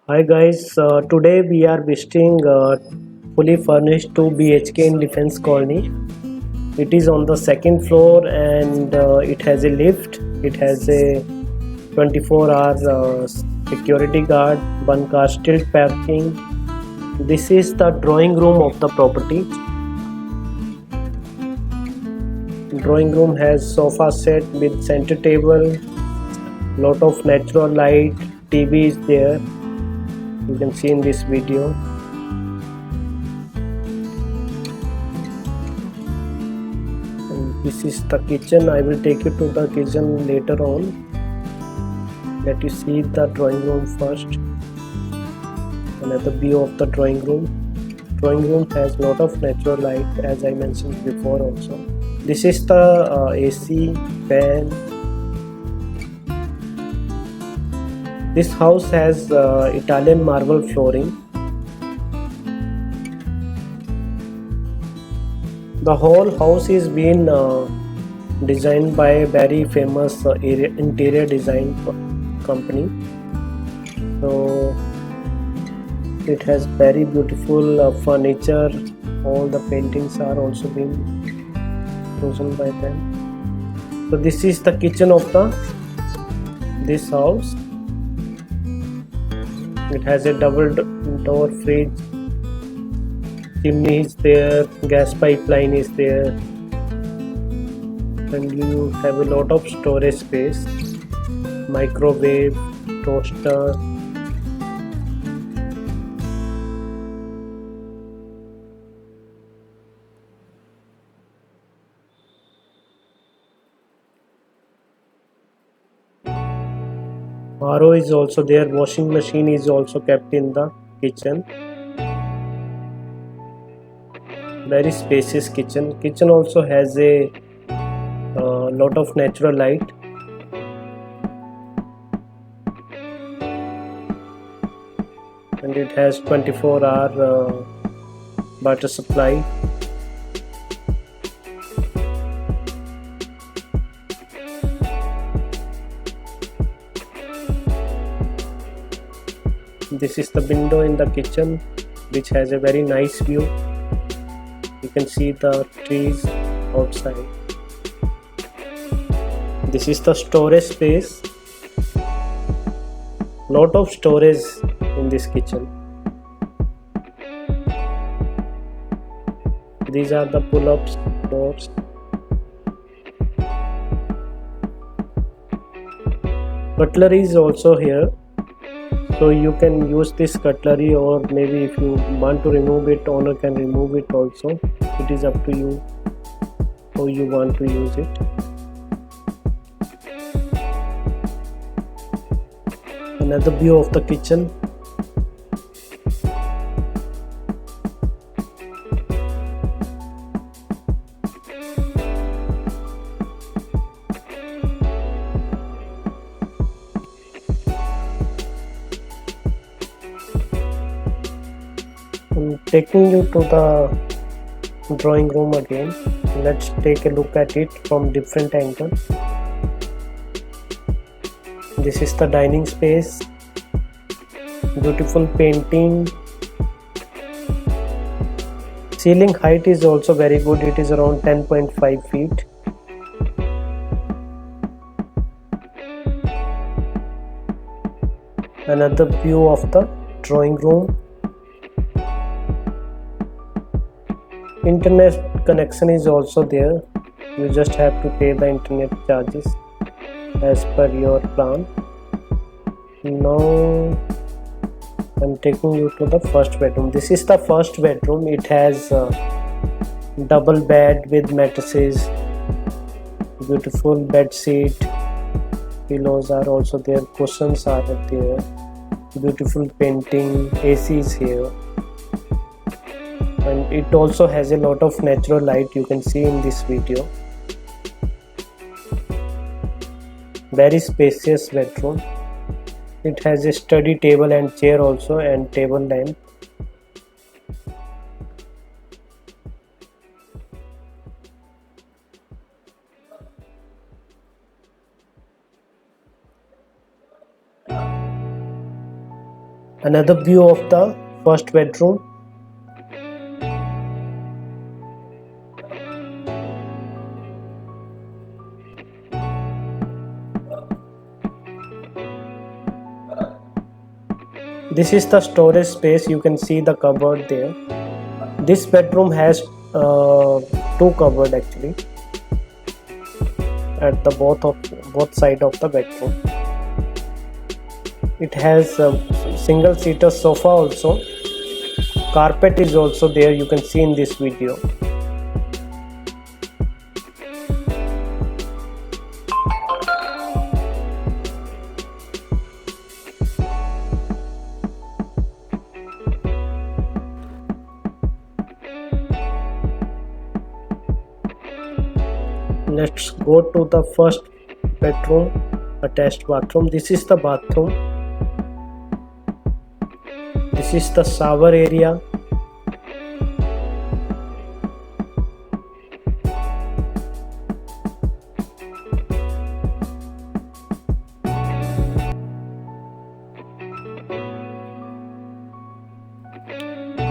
Hi guys, today we are visiting fully furnished 2 BHK in Defense Colony. It is on the second floor and it has a lift. It has a 24-hour security guard, one car still parking. This is the drawing room of the property. Drawing room has sofa set with center table, lot of natural light, TV is there. You can see in this video. And this is the kitchen. I will take you to the kitchen later on. Let you see the drawing room first. Another view of the drawing room. Drawing room has lot of natural light, as I mentioned before also. This is the AC fan. This house has Italian marble flooring. The whole house is been designed by a very famous interior design company. So it has very beautiful furniture. All the paintings are also been chosen by them. So this is the kitchen of this house. It has a double door fridge. Chimney is there, gas pipeline is there, and you have a lot of storage space, microwave, toaster. RO is also there, washing machine is also kept in the kitchen. Very spacious kitchen. Kitchen also has a lot of natural light. And it has 24-hour water supply. This is the window in the kitchen, which has a very nice view. You can see the trees outside. This is the storage space. Lot of storage in this kitchen. These are the pull-ups doors. Cutlery is also here, so you can use this cutlery, or maybe if you want to remove it, owner can remove it also. It is up to you how you want to use it. Another view of the kitchen. I'm taking you to the drawing room again. Let's take a look at it from different angle. This is the dining space. Beautiful painting. Ceiling height is also very good. It is around 10.5 feet. Another view of the drawing room. Internet connection is also there. You just have to pay the internet charges as per your plan. Now I'm taking you to the first bedroom. This is the first bedroom. It has double bed with mattresses, beautiful bed sheet, pillows are also there, cushions are there, beautiful painting, AC is here, and it also has a lot of natural light. You can see in this video. Very spacious bedroom. It has a study table and chair also, and table lamp. Another view of the first bedroom. This is the storage space. You can see the cupboard there. This bedroom has two cupboards actually at the both side of the bedroom. It has a single seater sofa also. Carpet is also there, you can see in this video. Let's go to the first bedroom, attached bathroom. This is the bathroom. This is the shower area.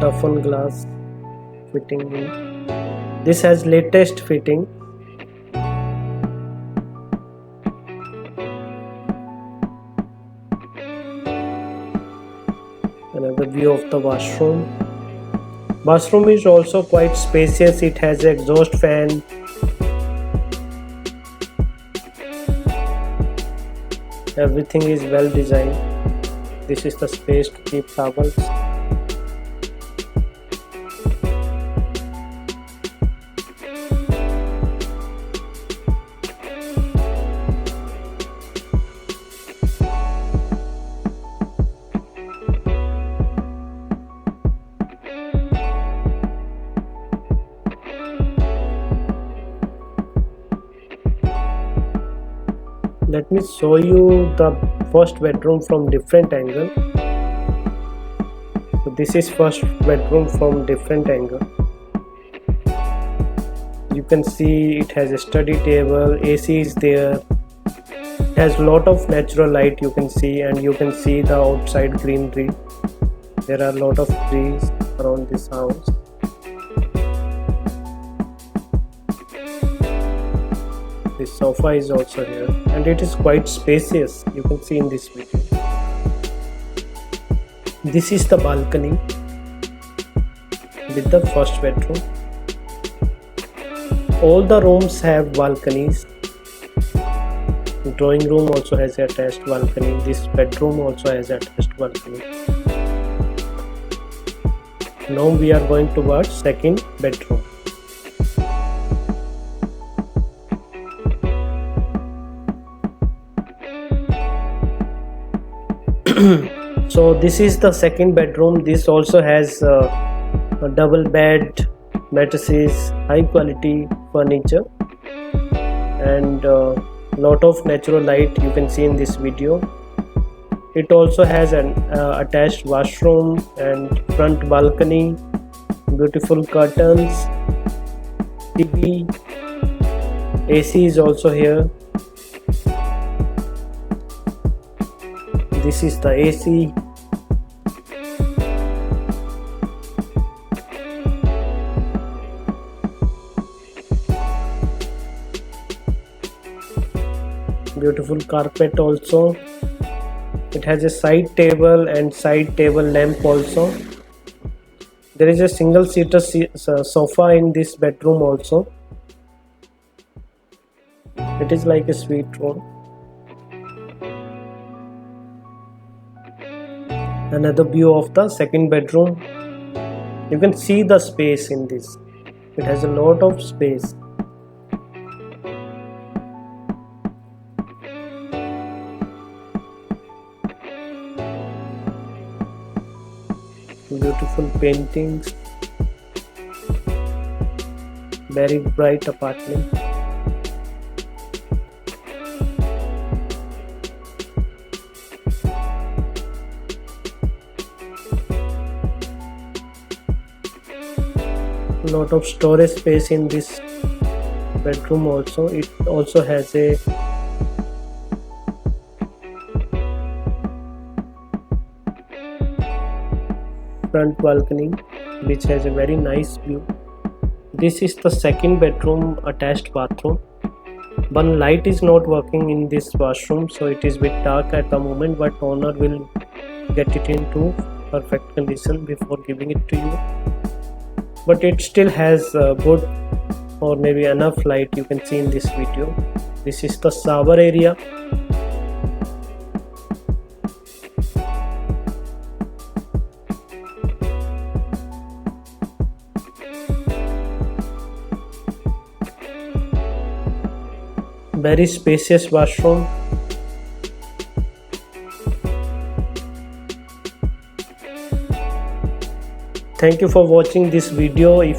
Toughened glass fitting in. This has latest fitting. Another view of the washroom. Bathroom is also quite spacious. It has an exhaust fan. Everything is well designed. This is the space to keep towels. Let me show you the first bedroom from different angle. So this is first bedroom from different angle. You can see it has a study table, AC is there. It has lot of natural light you can see, and you can see the outside greenery. There are a lot of trees around this house. This sofa is also here, and it is quite spacious. You can see in this video. This is the balcony with the first bedroom. All the rooms have balconies. The drawing room also has an attached balcony. This bedroom also has an attached balcony. Now we are going towards second bedroom. So this is the second bedroom. This also has a double bed, mattresses, high quality furniture, and lot of natural light you can see in this video. It also has an attached washroom and front balcony, beautiful curtains, TV, AC is also here. This is the AC. Beautiful carpet also. It has a side table and side table lamp also. There is a single seater sofa in this bedroom also. It is like a suite room. Another view of the second bedroom. You can see the space in this. It has a lot of space. Beautiful paintings. Very bright apartment. Lot of storage space in this bedroom also. It also has a front balcony which has a very nice view. This is the second bedroom attached bathroom. One light is not working in this washroom, so it is bit dark at the moment, but owner will get it into perfect condition before giving it to you. But it still has good or maybe enough light, you can see in this video. This is the shower area. Very spacious washroom. Thank you for watching this video. If